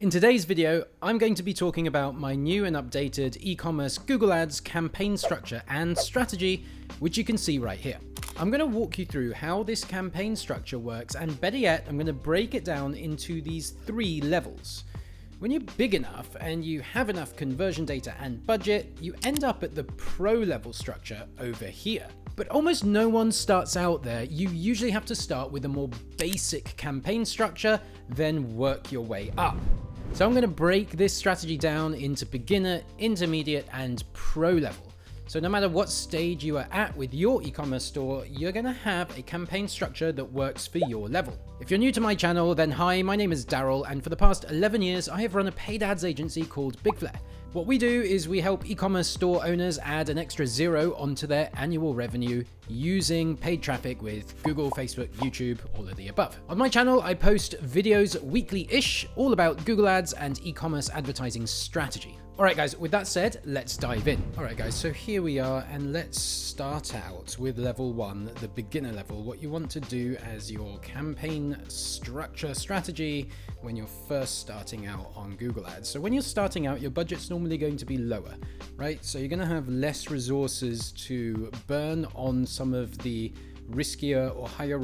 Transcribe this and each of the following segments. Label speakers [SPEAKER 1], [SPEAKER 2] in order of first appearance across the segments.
[SPEAKER 1] In today's video, I'm going to be talking about my new and updated e-commerce Google Ads campaign structure and strategy, which you can see right here. I'm going to walk you through how this campaign structure works, and better yet, I'm going to break it down into these 3 levels. When you're big enough and you have enough conversion data and budget, you end up at the pro level structure over here. But almost no one starts out there. You usually have to start with a more basic campaign structure, then work your way up. So I'm going to break this strategy down into beginner, intermediate, and pro level. So no matter what stage you are at with your e-commerce store, you're going to have a campaign structure that works for your level. If you're new to my channel, then hi, my name is Daryl, and for the past 11 years, I have run a paid ads agency called BigFlare. What we do is we help e-commerce store owners add an extra 0 onto their annual revenue using paid traffic with Google, Facebook, YouTube, all of the above. On my channel, I post videos weekly-ish all about Google Ads and e-commerce advertising strategy. All right, guys, with that said, let's dive in. All right, guys, so here we are, and let's start out with level 1, the beginner level. What you want to do as your campaign structure strategy when you're first starting out on Google Ads. So when you're starting out, your budget's normally going to be lower, right? So you're going to have less resources to burn on some of the riskier or higher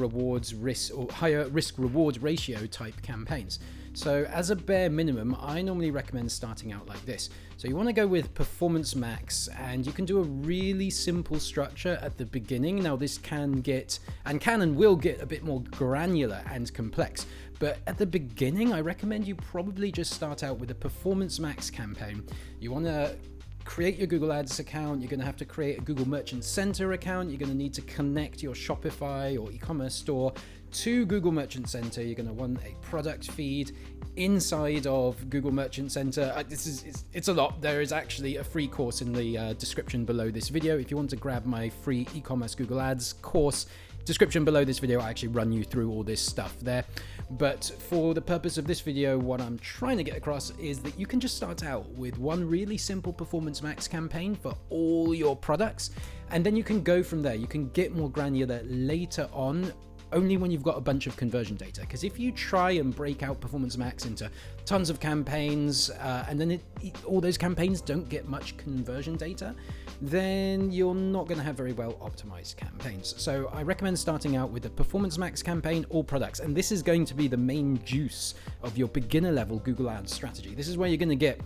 [SPEAKER 1] risk reward ratio type campaigns. So as a bare minimum, I normally recommend starting out like this. So you want to go with Performance Max, and you can do a really simple structure at the beginning. Now this can and will get a bit more granular and complex, but at the beginning, I recommend you probably just start out with a Performance Max campaign. You want to create your Google Ads account. You're going to have to create a Google Merchant Center account. You're going to need to connect your Shopify or e-commerce store to Google Merchant Center. You're going to want a product feed inside of Google Merchant Center. It's a lot. There is actually a free course in the description below this video. If you want to grab my free e-commerce Google Ads course, description below this video, I actually run you through all this stuff there. But for the purpose of this video, what I'm trying to get across is that you can just start out with one really simple Performance Max campaign for all your products, and then you can go from there. You can get more granular later on, only when you've got a bunch of conversion data. Because if you try and break out Performance Max into tons of campaigns, and then all those campaigns don't get much conversion data, then you're not going to have very well optimized campaigns. So I recommend starting out with a Performance Max campaign, all products, and this is going to be the main juice of your beginner level Google Ads strategy. This is where you're going to get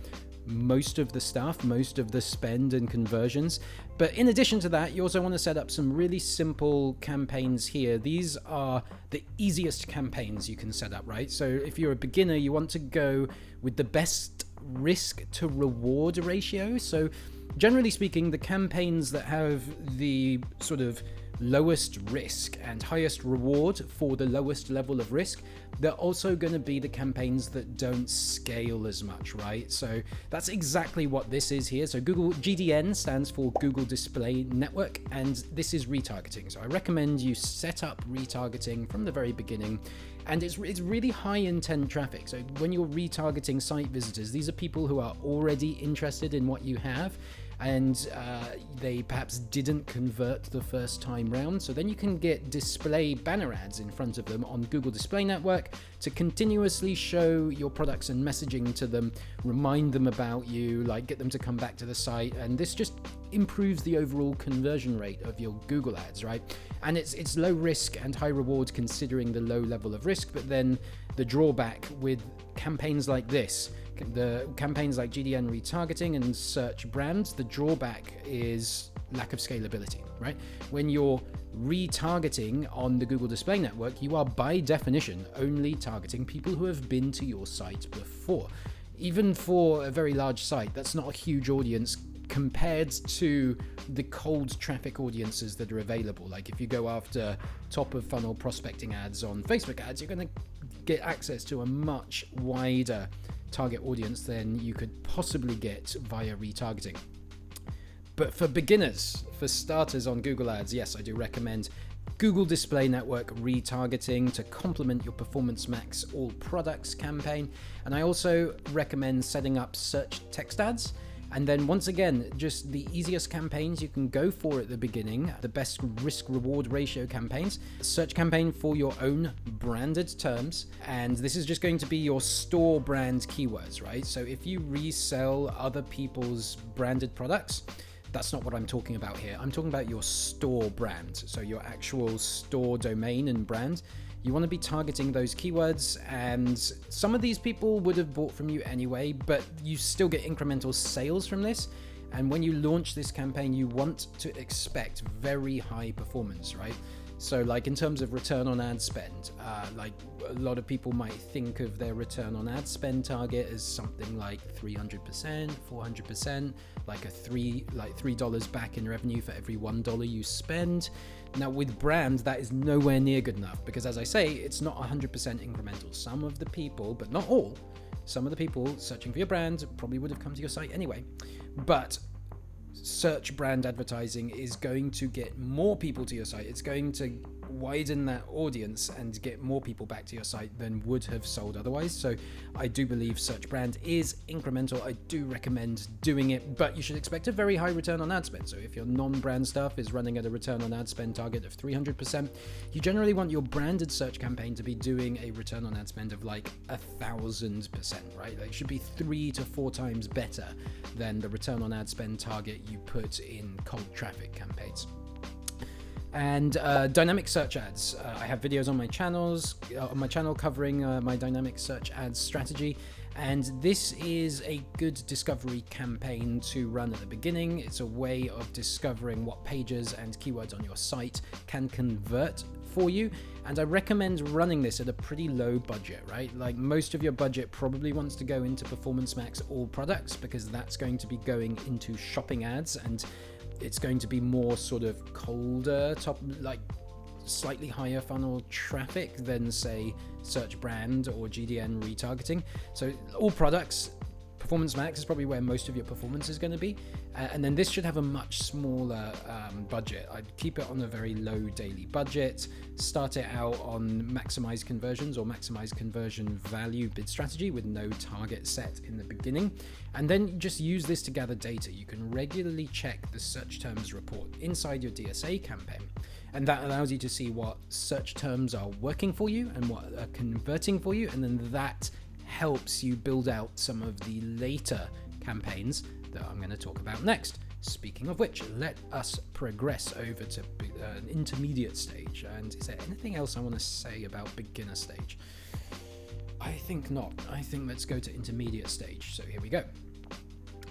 [SPEAKER 1] most of the stuff, most of the spend and conversions. But in addition to that, you also want to set up some really simple campaigns here. These are the easiest campaigns you can set up, right? So if you're a beginner, you want to go with the best risk to reward ratio. So generally speaking, the campaigns that have the sort of lowest risk and highest reward for the lowest level of risk, they're also going to be the campaigns that don't scale as much, right? So that's exactly what this is here. So Google GDN stands for Google Display Network, and this is retargeting. So I recommend you set up retargeting from the very beginning, and it's really high intent traffic. So when you're retargeting site visitors, these are people who are already interested in what you have, and they perhaps didn't convert the first time round. So then you can get display banner ads in front of them on Google Display Network to continuously show your products and messaging to them, remind them about you, like get them to come back to the site. And this just improves the overall conversion rate of your Google Ads, right? And it's low risk and high reward considering the low level of risk. But then the drawback with campaigns like this, the campaigns like GDN retargeting and search brands, the drawback is lack of scalability, right? When you're retargeting on the Google Display Network, you are by definition only targeting people who have been to your site before. Even for a very large site, that's not a huge audience compared to the cold traffic audiences that are available. Like if you go after top of funnel prospecting ads on Facebook ads, you're going to get access to a much wider target audience than you could possibly get via retargeting. But for beginners, for starters on Google Ads, yes, I do recommend Google Display Network retargeting to complement your Performance Max all products campaign. And I also recommend setting up search text ads. And then once again, just the easiest campaigns you can go for at the beginning, the best risk reward ratio campaigns, search campaign for your own branded terms. And this is just going to be your store brand keywords, right? So if you resell other people's branded products, that's not what I'm talking about here. I'm talking about your store brand. So your actual store domain and brand. You want to be targeting those keywords, and some of these people would have bought from you anyway, but you still get incremental sales from this. And when you launch this campaign, you want to expect very high performance, right? So like in terms of return on ad spend, like a lot of people might think of their return on ad spend target as something like 300%, 400%, like $3 back in revenue for every $1 you spend. Now with brand, that is nowhere near good enough, because as I say, it's not 100% incremental. Some of the people, but not all, some of the people searching for your brand probably would have come to your site anyway. But search brand advertising is going to get more people to your site. It's going to widen that audience and get more people back to your site than would have sold otherwise. So I do believe search brand is incremental. I do recommend doing it, but you should expect a very high return on ad spend. So if your non-brand stuff is running at a return on ad spend target of 300%, you generally want your branded search campaign to be doing a return on ad spend of like 1,000%, right? Like it should be 3 to 4 times better than the return on ad spend target you put in cold traffic campaigns. And dynamic search ads. I have videos on my channel covering my dynamic search ads strategy. And this is a good discovery campaign to run at the beginning. It's a way of discovering what pages and keywords on your site can convert for you. And I recommend running this at a pretty low budget, right? Like most of your budget probably wants to go into Performance Max all products, because that's going to be going into shopping ads, and it's going to be more sort of colder, like slightly higher funnel traffic than say search brand or GDN retargeting. So all products, Performance Max is probably where most of your performance is going to be. And then this should have a much smaller budget. I'd keep it on a very low daily budget, start it out on maximize conversions or maximize conversion value bid strategy with no target set in the beginning. And then just use this to gather data. You can regularly check the search terms report inside your DSA campaign. And that allows you to see what search terms are working for you and what are converting for you. And then that helps you build out some of the later campaigns that I'm going to talk about next. Speaking of which, let us progress over to an intermediate stage. And is there anything else I want to say about beginner stage? I think not. I think let's go to intermediate stage. So here we go.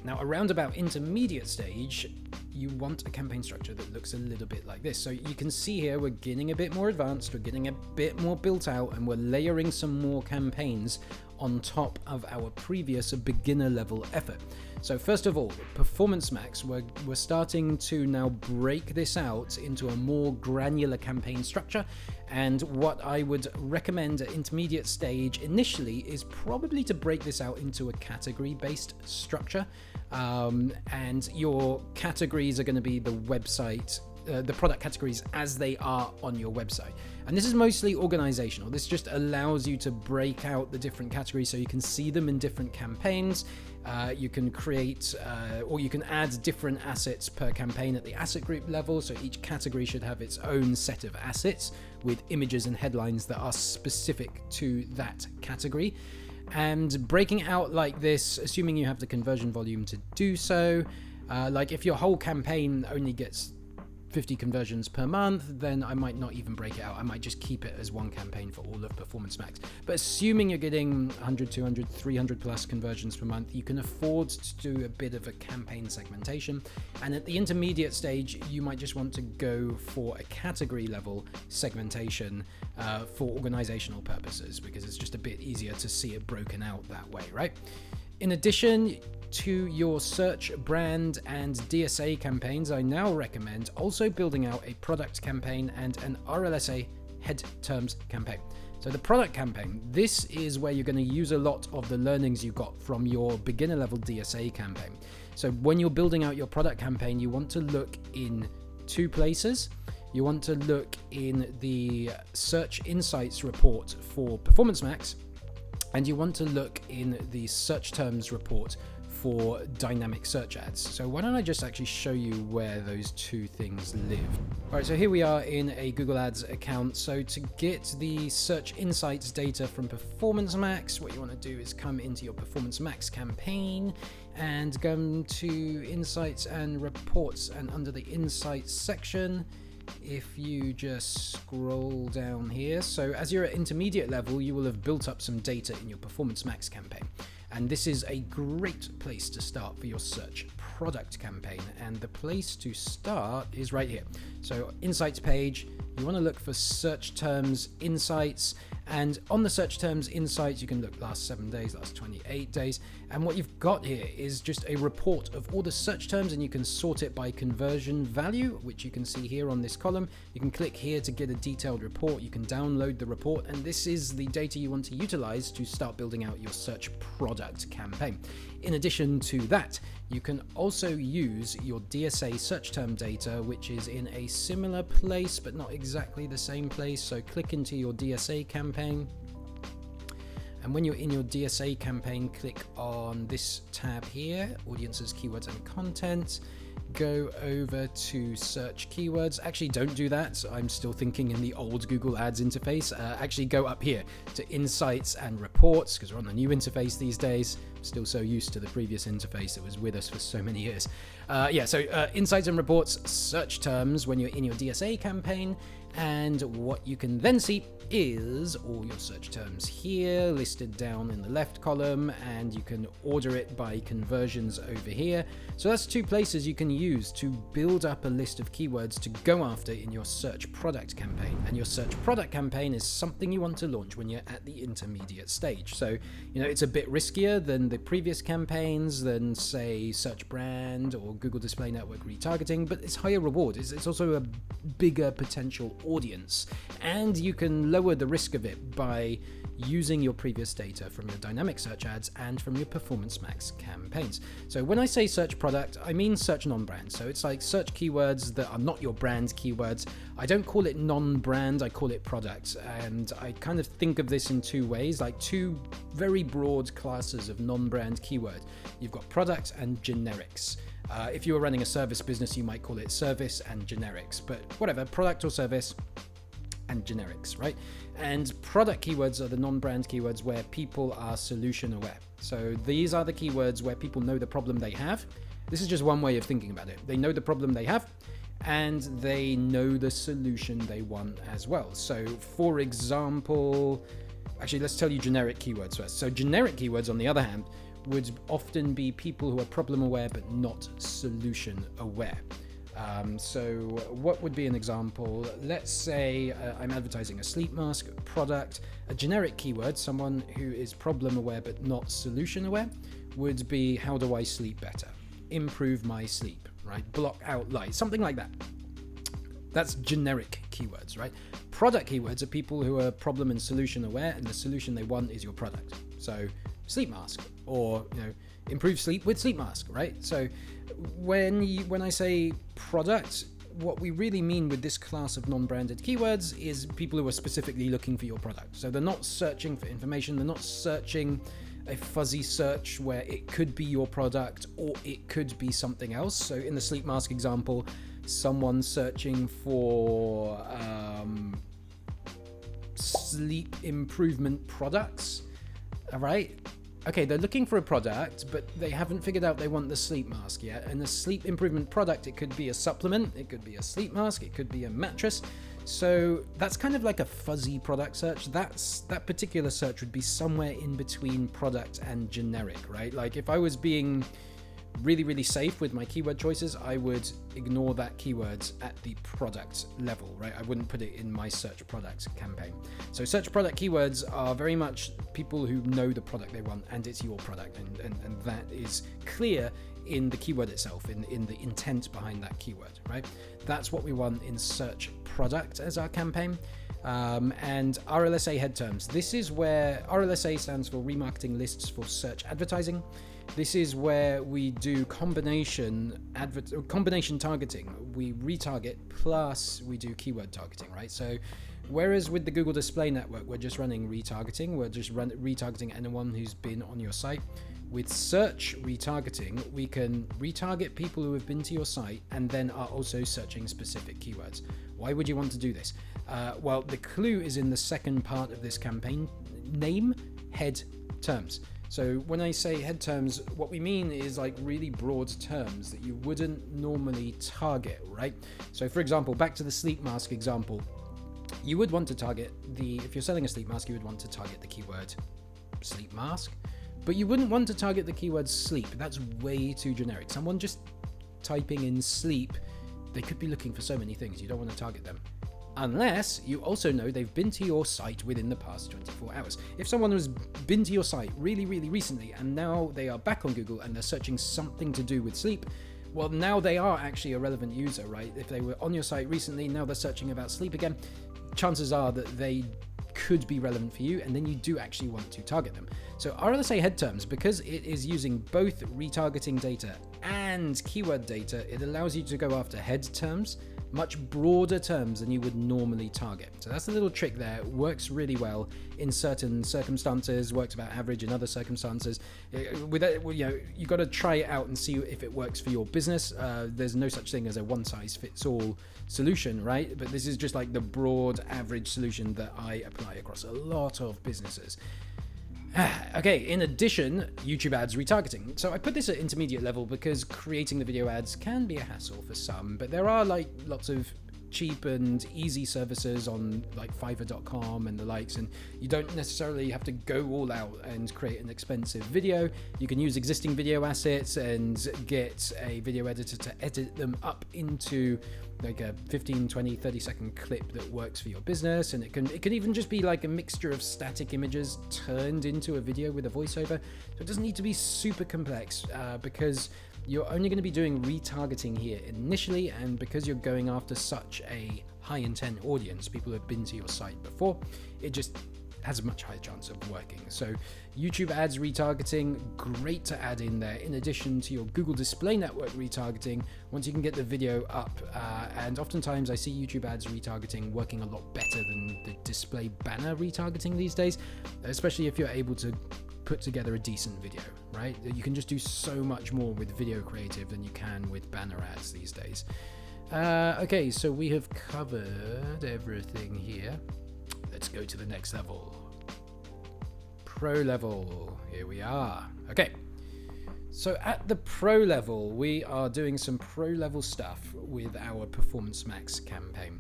[SPEAKER 1] Now, around about intermediate stage, you want a campaign structure that looks a little bit like this. So you can see here, we're getting a bit more advanced, we're getting a bit more built out, and we're layering some more campaigns on top of our previous beginner level effort. So first of all, Performance Max, we're starting to now break this out into a more granular campaign structure. And what I would recommend at intermediate stage initially is probably to break this out into a category-based structure. And your categories are going to be the website, the product categories as they are on your website. And this is mostly organizational. This just allows you to break out the different categories so you can see them in different campaigns. You can create or you can add different assets per campaign at the asset group level. So each category should have its own set of assets with images and headlines that are specific to that category. And breaking out like this, assuming you have the conversion volume to do so, like if your whole campaign only gets 50 conversions per month, then I might not even break it out. I might just keep it as one campaign for all of Performance Max. But assuming you're getting 100, 200, 300 plus conversions per month, you can afford to do a bit of a campaign segmentation. And at the intermediate stage, you might just want to go for a category level segmentation for organizational purposes, because it's just a bit easier to see it broken out that way, right? In addition to your search, brand, and DSA campaigns, I now recommend also building out a product campaign and an RLSA head terms campaign. So the product campaign, this is where you're going to use a lot of the learnings you got from your beginner level DSA campaign. So when you're building out your product campaign, you want to look in two places. You want to look in the Search Insights report for Performance Max, and you want to look in the search terms report for dynamic search ads. So why don't I just actually show you where those two things live. All right, so here we are in a Google Ads account. So to get the search insights data from Performance Max, what you want to do is come into your Performance Max campaign and go to Insights and Reports, and under the Insights section, if you just scroll down here, so as you're at intermediate level, you will have built up some data in your Performance Max campaign. And this is a great place to start for your search product campaign. And the place to start is right here. So Insights page, you want to look for search terms insights. And on the search terms insights, you can look last 7 days, last 28 days. And what you've got here is just a report of all the search terms, and you can sort it by conversion value, which you can see here on this column. You can click here to get a detailed report. You can download the report, and this is the data you want to utilize to start building out your search product campaign. In addition to that, you can also use your DSA search term data, which is in a similar place, but not exactly the same place. So click into your DSA campaign. And when you're in your DSA campaign, click on this tab here, Audiences, Keywords and Content. Go over to Search Keywords. Actually, don't do that. I'm still thinking in the old Google Ads interface. Actually, go up here to Insights and Reports, because we're on the new interface these days. I'm still so used to the previous interface that was with us for so many years. Insights and Reports, search terms when you're in your DSA campaign. And what you can then see is all your search terms here listed down in the left column, and you can order it by conversions over here. So that's two places you can use to build up a list of keywords to go after in your search product campaign. And your search product campaign is something you want to launch when you're at the intermediate stage. So, it's a bit riskier than the previous campaigns, than say search brand or Google Display Network retargeting, but it's higher reward. It's also a bigger potential audience, and you can lower the risk of it by using your previous data from your dynamic search ads and from your Performance Max campaigns. So when I say search product, I mean search non-brand. So it's like search keywords that are not your brand keywords. I don't call it non-brand, I call it product. And I kind of think of this in two ways, like two very broad classes of non-brand keyword. You've got product and generics. If you were running a service business, you might call it service and generics, but whatever, product or service and generics, right? And product keywords are the non-brand keywords where people are solution aware. So these are the keywords where people know the problem they have. This is just one way of thinking about it. They know the problem they have, and they know the solution they want as well. So for example, actually, let's tell you generic keywords first. So generic keywords, on the other hand, would often be people who are problem aware but not solution aware. So what would be an example? Let's say I'm advertising a sleep mask product. A generic keyword, someone who is problem aware but not solution aware, would be how do I sleep better? Improve my sleep, right? Block out light, something like that. That's generic keywords, right? Product keywords are people who are problem and solution aware, and the solution they want is your product. So sleep mask, or improve sleep with sleep mask, right? So when I say product, what we really mean with this class of non-branded keywords is people who are specifically looking for your product. So they're not searching for information, they're not searching a fuzzy search where it could be your product or it could be something else. So in the sleep mask example, someone searching for sleep improvement products, all right? Okay, they're looking for a product, but they haven't figured out they want the sleep mask yet. And the sleep improvement product, it could be a supplement, it could be a sleep mask, it could be a mattress. So that's kind of like a fuzzy product search. That particular search would be somewhere in between product and generic, right? Like if I was being really, really safe with my keyword choices, I would ignore that keyword at the product level, right? I wouldn't put it in my search product campaign. So search product keywords are very much people who know the product they want and it's your product, and that is clear in the keyword itself, in the intent behind that keyword, right? That's what we want in search product as our campaign. And RLSA head terms. This is where RLSA stands for Remarketing Lists for Search Advertising. This is where we do combination targeting. We retarget plus we do keyword targeting, right? So whereas with the Google Display Network, we're just running retargeting. We're just retargeting anyone who's been on your site. With search retargeting, we can retarget people who have been to your site and then are also searching specific keywords. Why would you want to do this? Well, the clue is in the second part of this campaign name, head terms. So when I say head terms, what we mean is like really broad terms that you wouldn't normally target, right? So for example, back to the sleep mask example, you would want to target if you're selling a sleep mask, you would want to target the keyword sleep mask, but you wouldn't want to target the keyword sleep. That's way too generic. Someone just typing in sleep, they could be looking for so many things. You don't want to target them. Unless you also know they've been to your site within the past 24 hours. If someone has been to your site really, really recently and now they are back on Google and they're searching something to do with sleep, well, now they are actually a relevant user, right? If they were on your site recently, now they're searching about sleep again, chances are that they could be relevant for you, and then you do actually want to target them. So RLSA head terms, because it is using both retargeting data and keyword data, it allows you to go after head terms, much broader terms than you would normally target. So that's a little trick there. It works really well in certain circumstances, works about average in other circumstances. With that, you got to try it out and see if it works for your business. There's no such thing as a one-size-fits-all solution, right? But this is just like the broad average solution that I apply across a lot of businesses. Okay, in addition, YouTube ads retargeting. So I put this at intermediate level because creating the video ads can be a hassle for some, but there are like lots of cheap and easy services on like Fiverr.com and the likes, and you don't necessarily have to go all out and create an expensive video. You can use existing video assets and get a video editor to edit them up into like a 15, 20, 30-second clip that works for your business, and it can even just be like a mixture of static images turned into a video with a voiceover. So it doesn't need to be super complex because you're only going to be doing retargeting here initially, and because you're going after such a high intent audience, people who have been to your site before, it just has a much higher chance of working. So YouTube ads retargeting, great to add in there in addition to your Google Display Network retargeting once you can get the video up, and oftentimes I see YouTube ads retargeting working a lot better than the display banner retargeting these days, especially if you're able to put together a decent video, right? You can just do so much more with video creative than you can with banner ads these days. Okay, so we have covered everything here. Let's go to the next level. Pro level, here we are. Okay, so at the pro level, we are doing some pro level stuff with our Performance Max campaign.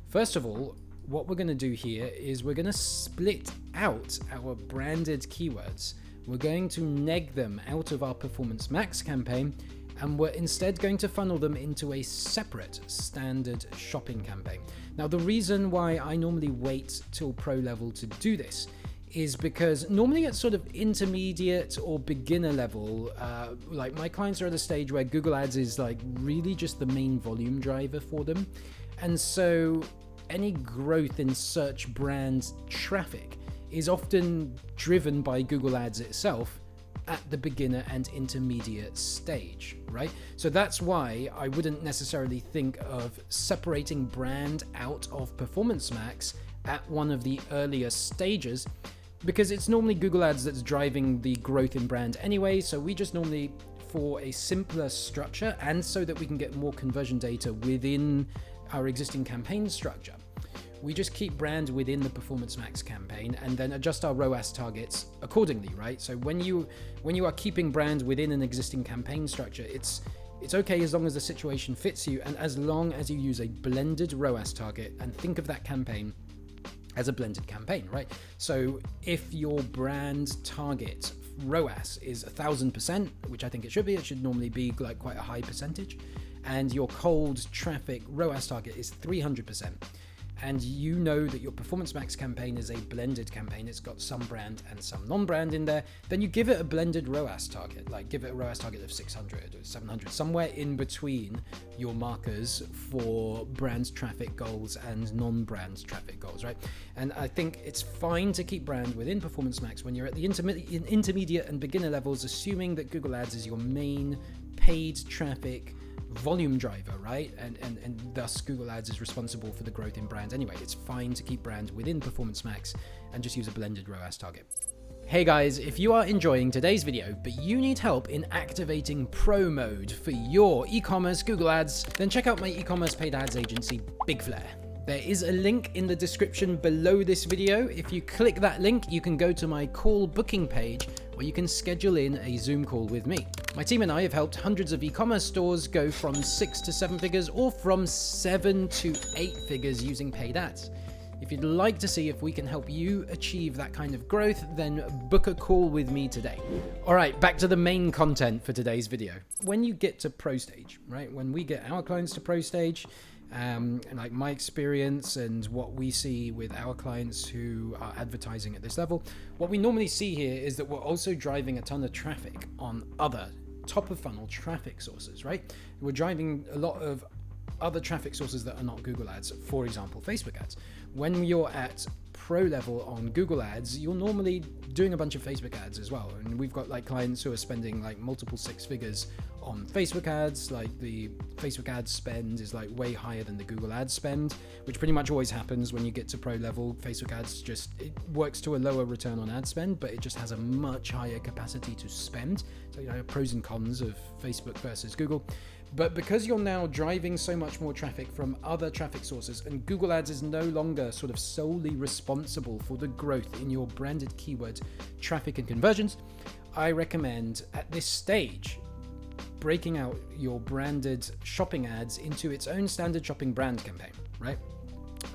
[SPEAKER 1] First of all, what we're going to do here is we're going to split out our branded keywords. We're going to neg them out of our Performance Max campaign, and we're instead going to funnel them into a separate standard shopping campaign. Now, the reason why I normally wait till pro level to do this is because normally at sort of intermediate or beginner level, like my clients are at a stage where Google Ads is like really just the main volume driver for them. And so any growth in search brand traffic is often driven by Google Ads itself at the beginner and intermediate stage, right? So that's why I wouldn't necessarily think of separating brand out of Performance Max at one of the earlier stages, because it's normally Google Ads that's driving the growth in brand anyway. So we just normally, for a simpler structure and so that we can get more conversion data within our existing campaign structure, we just keep brand within the Performance Max campaign and then adjust our ROAS targets accordingly, right? So when you are keeping brand within an existing campaign structure, it's okay as long as the situation fits you and as long as you use a blended ROAS target and think of that campaign as a blended campaign, right? So if your brand target ROAS is 1,000%, which I think it should normally be like quite a high percentage, and your cold traffic ROAS target is 300%, and you know that your Performance Max campaign is a blended campaign, it's got some brand and some non-brand in there, then you give it a blended ROAS target, like give it a ROAS target of 600 or 700, somewhere in between your markers for brand traffic goals and non-brand traffic goals, right? And I think it's fine to keep brand within Performance Max when you're at the intermediate and beginner levels, assuming that Google Ads is your main paid traffic volume driver, right? And thus Google Ads is responsible for the growth in brand anyway. It's fine to keep brand within Performance Max and just use a blended ROAS target. Hey guys, if you are enjoying today's video, but you need help in activating Pro mode for your e-commerce Google Ads, then check out my e-commerce paid ads agency, BigFlare. There is a link in the description below this video. If you click that link, you can go to my call booking page where you can schedule in a Zoom call with me. My team and I have helped hundreds of e-commerce stores go from 6 to 7 figures or from 7 to 8 figures using paid ads. If you'd like to see if we can help you achieve that kind of growth, then book a call with me today. All right, back to the main content for today's video. When you get to Pro stage, right? When we get our clients to Pro stage, and like my experience and what we see with our clients who are advertising at this level, what we normally see here is that we're also driving a ton of traffic on other top of funnel traffic sources, right? We're driving a lot of other traffic sources that are not Google Ads, for example, Facebook ads. When you're at pro level on Google Ads, you're normally doing a bunch of Facebook ads as well. And we've got like clients who are spending like multiple 6 figures on Facebook ads. Like the Facebook ads spend is like way higher than the Google Ads spend, which pretty much always happens when you get to pro level. Facebook ads it works to a lower return on ad spend, but it just has a much higher capacity to spend. So, you know, pros and cons of Facebook versus Google. But because you're now driving so much more traffic from other traffic sources, and Google Ads is no longer sort of solely responsible for the growth in your branded keyword traffic and conversions, I recommend at this stage breaking out your branded shopping ads into its own standard shopping brand campaign, right?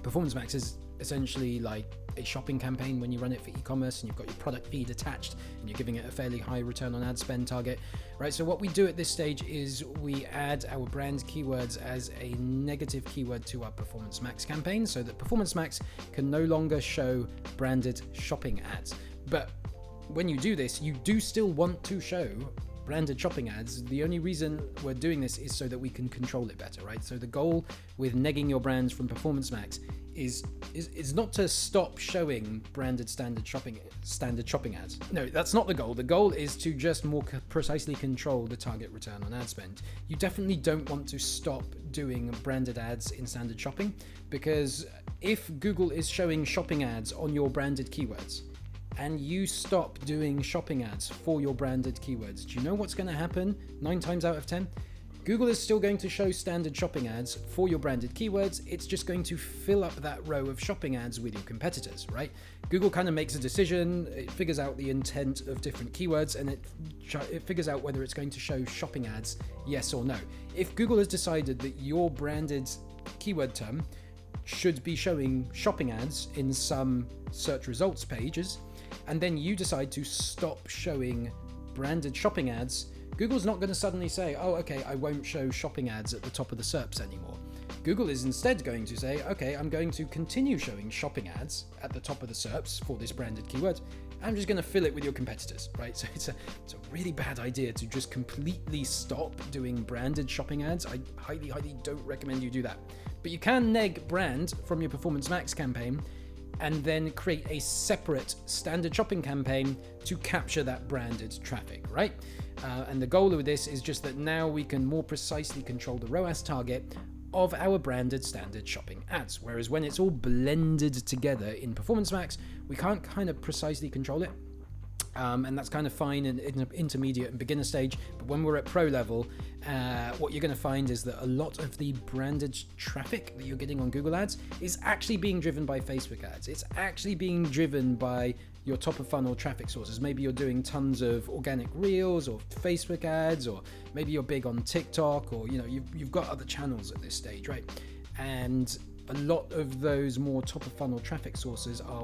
[SPEAKER 1] Performance Max is essentially like a shopping campaign when you run it for e-commerce and you've got your product feed attached and you're giving it a fairly high return on ad spend target, right? So what we do at this stage is we add our brand keywords as a negative keyword to our Performance Max campaign so that Performance Max can no longer show branded shopping ads. But when you do this, you do still want to show branded shopping ads. The only reason we're doing this is so that we can control it better, right? So the goal with negging your brands from Performance Max is not to stop showing branded standard shopping ads. No, that's not the goal. The goal is to just more precisely control the target return on ad spend. You definitely don't want to stop doing branded ads in standard shopping, because if Google is showing shopping ads on your branded keywords and you stop doing shopping ads for your branded keywords, do you know what's going to happen 9 times out of 10? Google is still going to show standard shopping ads for your branded keywords. It's just going to fill up that row of shopping ads with your competitors, right? Google kind of makes a decision, it figures out the intent of different keywords, and it figures out whether it's going to show shopping ads, yes or no. If Google has decided that your branded keyword term should be showing shopping ads in some search results pages, and then you decide to stop showing branded shopping ads, Google's not going to suddenly say, oh, okay, I won't show shopping ads at the top of the SERPs anymore. Google is instead going to say, okay, I'm going to continue showing shopping ads at the top of the SERPs for this branded keyword. I'm just going to fill it with your competitors, right? So it's a really bad idea to just completely stop doing branded shopping ads. I highly, highly don't recommend you do that. But you can neg brand from your Performance Max campaign and then create a separate standard shopping campaign to capture that branded traffic, right? And the goal of this is just that now we can more precisely control the ROAS target of our branded standard shopping ads. Whereas when it's all blended together in Performance Max, we can't kind of precisely control it. And that's kind of fine in intermediate and beginner stage. But when we're at pro level, what you're going to find is that a lot of the branded traffic that you're getting on Google Ads is actually being driven by Facebook ads. It's actually being driven by your top of funnel traffic sources. Maybe you're doing tons of organic reels or Facebook ads, or maybe you're big on TikTok, or you know you've got other channels at this stage, right? And a lot of those more top of funnel traffic sources are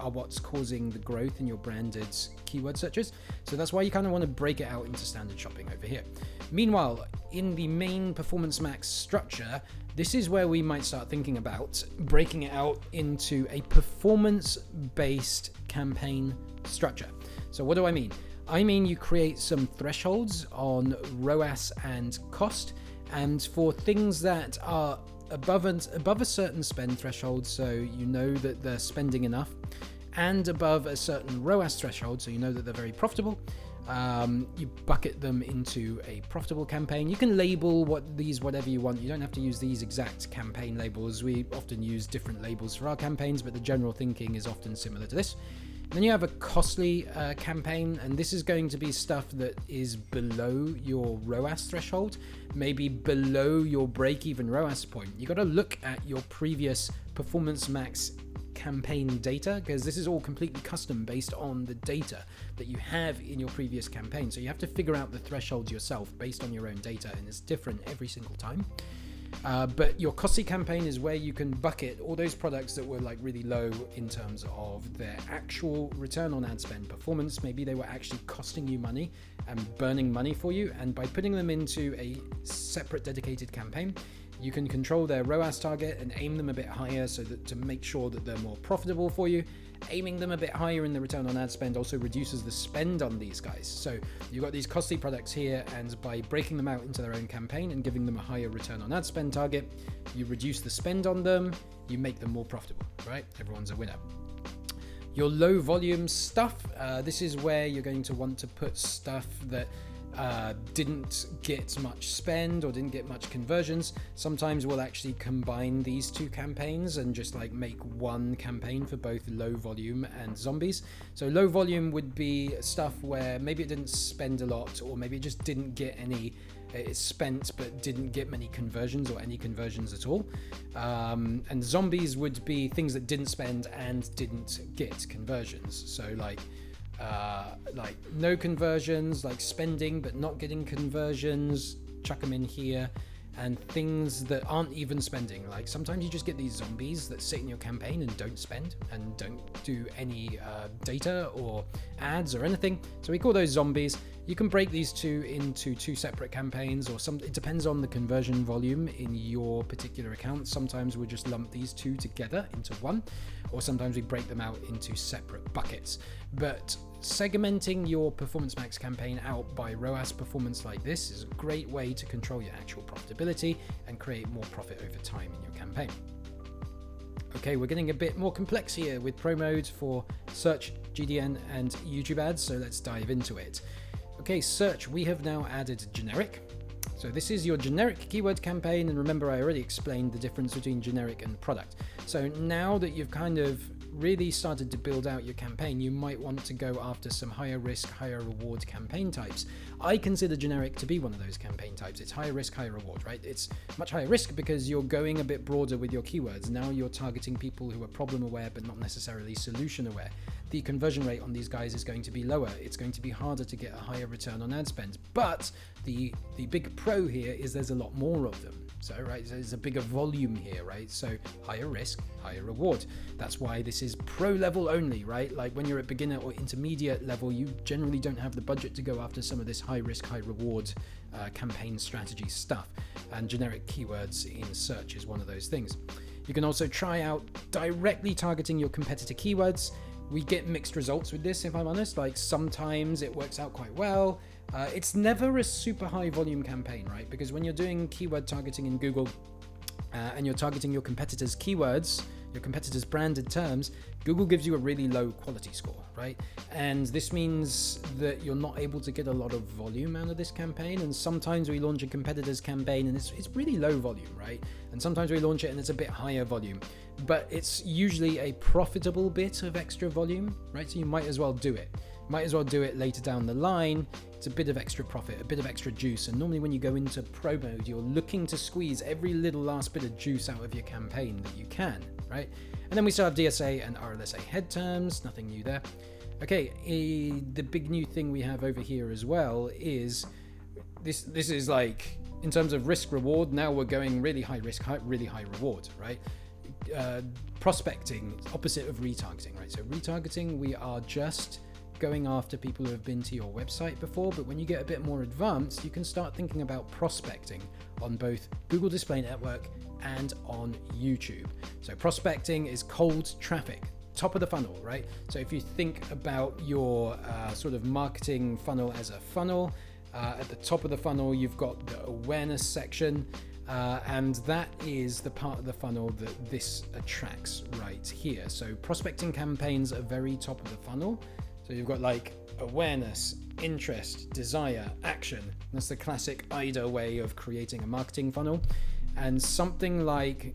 [SPEAKER 1] what's causing the growth in your branded keyword searches. So that's why you kind of want to break it out into standard shopping over here. Meanwhile, in the main Performance Max structure, this is where we might start thinking about breaking it out into a performance-based campaign structure. So what do I mean? I mean you create some thresholds on ROAS and cost, and for things that are above a certain spend threshold, so you know that they're spending enough, and above a certain ROAS threshold, so you know that they're very profitable, you bucket them into a profitable campaign. You can label whatever you want. You don't have to use these exact campaign labels. We often use different labels for our campaigns, but the general thinking is often similar to this. Then you have a costly campaign, and this is going to be stuff that is below your ROAS threshold, maybe below your break-even ROAS point. You got to look at your previous Performance Max campaign data, because this is all completely custom based on the data that you have in your previous campaign. So you have to figure out the thresholds yourself based on your own data, and it's different every single time. But your costly campaign is where you can bucket all those products that were like really low in terms of their actual return on ad spend performance. Maybe they were actually costing you money and burning money for you. And by putting them into a separate dedicated campaign, you can control their ROAS target and aim them a bit higher so that to make sure that they're more profitable for you. Aiming them a bit higher in the return on ad spend also reduces the spend on these guys. So you've got these costly products here, and by breaking them out into their own campaign and giving them a higher return on ad spend target, you reduce the spend on them, you make them more profitable, right? Everyone's a winner. Your low volume stuff, this is where you're going to want to put stuff that didn't get much spend or didn't get much conversions. Sometimes we'll actually combine these two campaigns and just like make one campaign for both low volume and zombies. So low volume would be stuff where maybe it didn't spend a lot, or maybe it just didn't get any, it spent but didn't get many conversions or any conversions at all. And zombies would be things that didn't spend and didn't get conversions. So like no conversions, like spending but not getting conversions, chuck them in here. And things that aren't even spending, like sometimes you just get these zombies that sit in your campaign and don't spend and don't do any data or ads or anything, so we call those zombies. You can break these two into two separate campaigns, or it depends on the conversion volume in your particular account. Sometimes we'll just lump these two together into one, or sometimes we break them out into separate buckets. But segmenting your Performance Max campaign out by ROAS performance like this is a great way to control your actual profitability and create more profit over time in your campaign. Okay, we're getting a bit more complex here with Pro Mode for search, GDN, and YouTube ads, so let's dive into it. Okay, search, we have now added generic. So this is your generic keyword campaign, and remember I already explained the difference between generic and product. So now that you've kind of really started to build out your campaign, you might want to go after some higher risk, higher reward campaign types. I consider generic to be one of those campaign types. It's higher risk, higher reward, right? It's much higher risk because you're going a bit broader with your keywords. Now you're targeting people who are problem aware but not necessarily solution aware. The conversion rate on these guys is going to be lower. It's going to be harder to get a higher return on ad spend. But the big pro here is there's a lot more of them. So, right, there's a bigger volume here, right? So higher risk, higher reward. That's why this is pro level only, right? Like when you're at beginner or intermediate level, you generally don't have the budget to go after some of this high risk, high reward campaign strategy stuff. And generic keywords in search is one of those things. You can also try out directly targeting your competitor keywords. We get mixed results with this, if I'm honest. Like sometimes it works out quite well. It's never a super high volume campaign, right? Because when you're doing keyword targeting in Google and you're targeting your competitors' keywords, your competitors' branded terms, Google gives you a really low quality score, right? And this means that you're not able to get a lot of volume out of this campaign. And sometimes we launch a competitor's campaign and it's really low volume, right? And sometimes we launch it and it's a bit higher volume, but it's usually a profitable bit of extra volume, right? So you might as well do it. Might as well do it later down the line. It's a bit of extra profit, a bit of extra juice. And normally when you go into Pro Mode, you're looking to squeeze every little last bit of juice out of your campaign that you can, right? And then we still have DSA and RLSA head terms, nothing new there. Okay, the big new thing we have over here as well is this is like, in terms of risk reward, now we're going really high risk, really high reward, right? Prospecting, opposite of retargeting, right? So retargeting, we are just going after people who have been to your website before, but when you get a bit more advanced, you can start thinking about prospecting on both Google Display Network and on YouTube. So prospecting is cold traffic, top of the funnel, right? So if you think about your sort of marketing funnel as a funnel, at the top of the funnel, you've got the awareness section, and that is the part of the funnel that this attracts right here. So prospecting campaigns are very top of the funnel. So you've got like awareness, interest, desire, action. That's the classic IDA way of creating a marketing funnel. And something like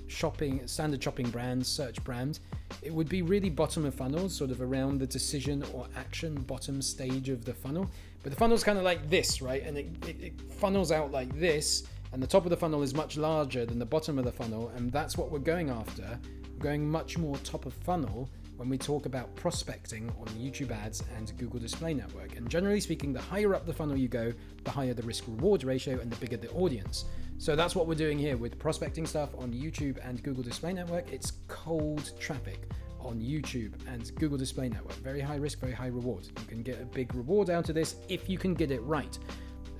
[SPEAKER 1] shopping, standard shopping brand, search brand, it would be really bottom of funnel, sort of around the decision or action bottom stage of the funnel. But the funnel's kind of like this, right? And it funnels out like this, and the top of the funnel is much larger than the bottom of the funnel, and that's what we're going after. We're going much more top of funnel when we talk about prospecting on YouTube ads and Google Display Network. And generally speaking, the higher up the funnel you go, the higher the risk reward ratio and the bigger the audience. So that's what we're doing here with prospecting stuff on YouTube and Google Display Network. It's cold traffic on YouTube and Google Display Network. Very high risk, very high reward. You can get a big reward out of this if you can get it right.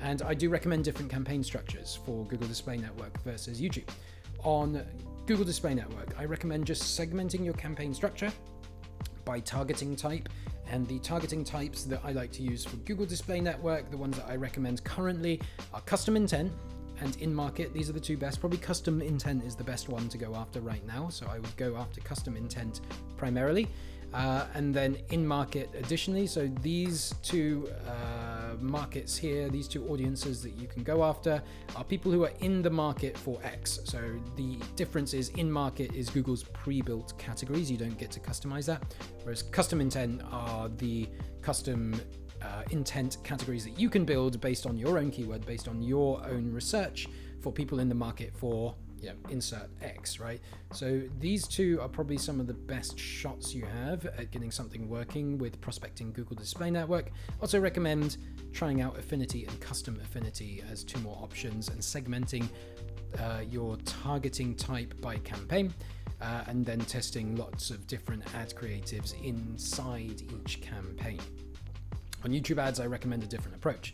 [SPEAKER 1] And I do recommend different campaign structures for Google Display Network versus YouTube. On Google Display Network, I recommend just segmenting your campaign structure by targeting type, and the targeting types that I like to use for Google Display Network, the ones that I recommend currently, are custom intent and in-market. These are the two best. Probably custom intent is the best one to go after right now, so I would go after custom intent primarily, and then in-market additionally. So these two markets here, these two audiences that you can go after are people who are in the market for X. So the difference is in-market is Google's pre-built categories. You don't get to customize that, whereas custom intent are the custom intent categories that you can build based on your own keyword, based on your own research for people in the market for, you know, insert X, right? So these two are probably some of the best shots you have at getting something working with prospecting Google Display Network. Also recommend trying out affinity and custom affinity as two more options, and segmenting your targeting type by campaign, and then testing lots of different ad creatives inside each campaign. On YouTube ads, I recommend a different approach.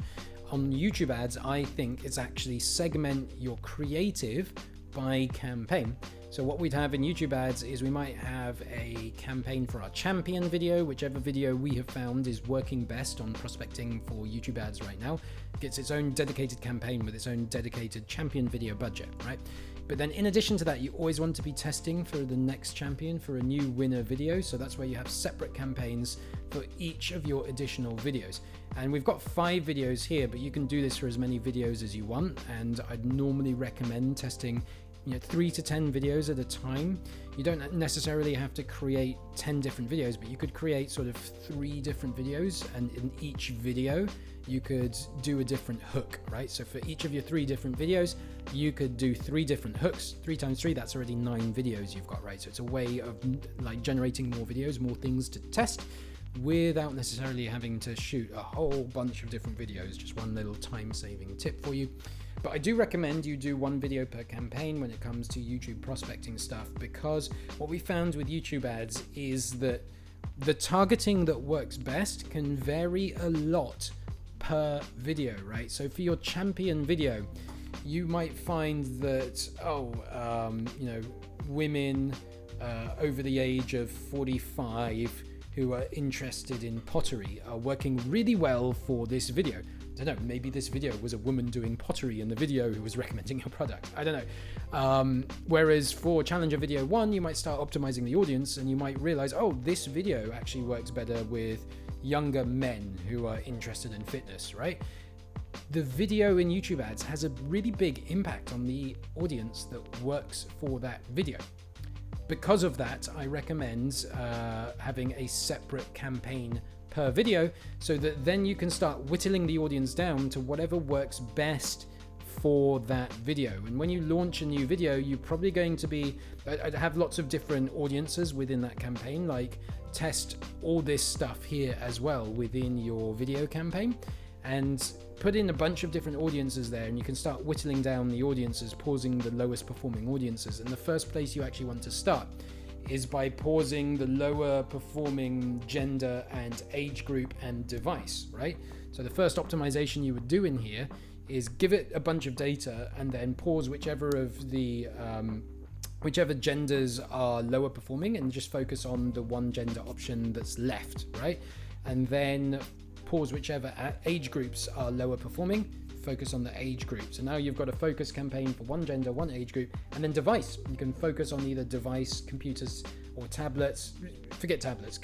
[SPEAKER 1] On YouTube ads, I think it's actually segment your creative by campaign. So what we'd have in YouTube ads is we might have a campaign for our champion video, whichever video we have found is working best on prospecting for YouTube ads right now, gets its own dedicated campaign with its own dedicated champion video budget, right? But then in addition to that, you always want to be testing for the next champion, for a new winner video. So that's where you have separate campaigns for each of your additional videos. And we've got 5 videos here, but you can do this for as many videos as you want. And I'd normally recommend testing 3 to 10 videos at a time. You don't necessarily have to create 10 different videos, but you could create sort of 3 different videos, and in each video you could do a different hook, right? So for each of your 3 different videos, you could do 3 different hooks. 3 times 3, that's already 9 videos you've got, right? So it's a way of like generating more videos, more things to test, without necessarily having to shoot a whole bunch of different videos. Just one little time-saving tip for you. But I do recommend you do 1 video per campaign when it comes to YouTube prospecting stuff, because what we found with YouTube ads is that the targeting that works best can vary a lot per video, right? So for your champion video, you might find that, women over the age of 45 who are interested in pottery are working really well for this video. I don't know, maybe this video was a woman doing pottery in the video who was recommending your product. I don't know. Whereas for Challenger Video 1, you might start optimizing the audience and you might realize, oh, this video actually works better with younger men who are interested in fitness, right? The video in YouTube ads has a really big impact on the audience that works for that video. Because of that, I recommend having a separate campaign per video, so that then you can start whittling the audience down to whatever works best for that video. And when you launch a new video, you're probably going to be have lots of different audiences within that campaign. Like, test all this stuff here as well within your video campaign, and put in a bunch of different audiences there, and you can start whittling down the audiences, pausing the lowest performing audiences. And the first place you actually want to start is by pausing the lower performing gender and age group and device, right? So the first optimization you would do in here is give it a bunch of data and then pause whichever of the whichever genders are lower performing, and just focus on the one gender option that's left, right? And then pause whichever age groups are lower performing, focus on the age group. So now you've got a focus campaign for one gender, one age group, and then device. You can focus on either device, computers, or tablets. Forget tablets,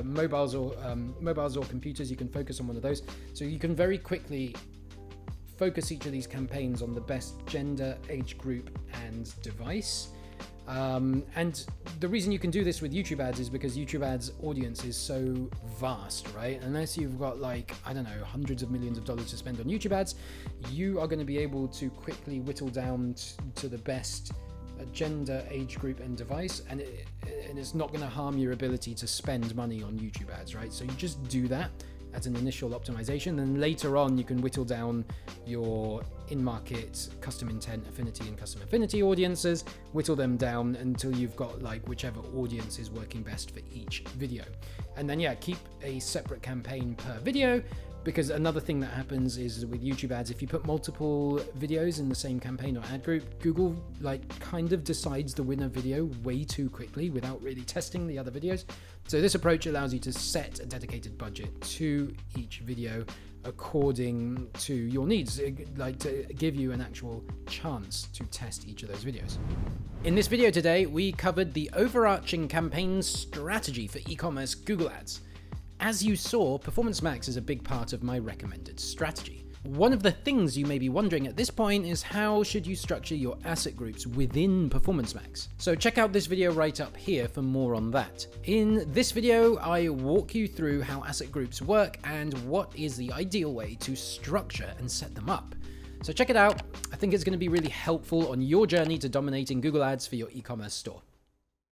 [SPEAKER 1] mobiles or computers. You can focus on one of those. So you can very quickly focus each of these campaigns on the best gender, age group, and device. And the reason you can do this with YouTube ads is because YouTube ads audience is so vast, right? Unless you've got like, I don't know, hundreds of millions of dollars to spend on YouTube ads, you are going to be able to quickly whittle down to the best gender, age group, and device, and it's not going to harm your ability to spend money on YouTube ads, right? So you just do that as an initial optimization, then later on you can whittle down your in-market custom intent, affinity, and custom affinity audiences, whittle them down until you've got like whichever audience is working best for each video. And then keep a separate campaign per video, because another thing that happens is with YouTube ads, if you put multiple videos in the same campaign or ad group, Google like kind of decides the winner video way too quickly without really testing the other videos. So this approach allows you to set a dedicated budget to each video according to your needs, like to give you an actual chance to test each of those videos. In this video today, we covered the overarching campaign strategy for e-commerce Google Ads. As you saw, Performance Max is a big part of my recommended strategy. One of the things you may be wondering at this point is how should you structure your asset groups within Performance Max? So check out this video right up here for more on that. In this video, I walk you through how asset groups work and what is the ideal way to structure and set them up. So check it out. I think it's going to be really helpful on your journey to dominating Google Ads for your e-commerce store.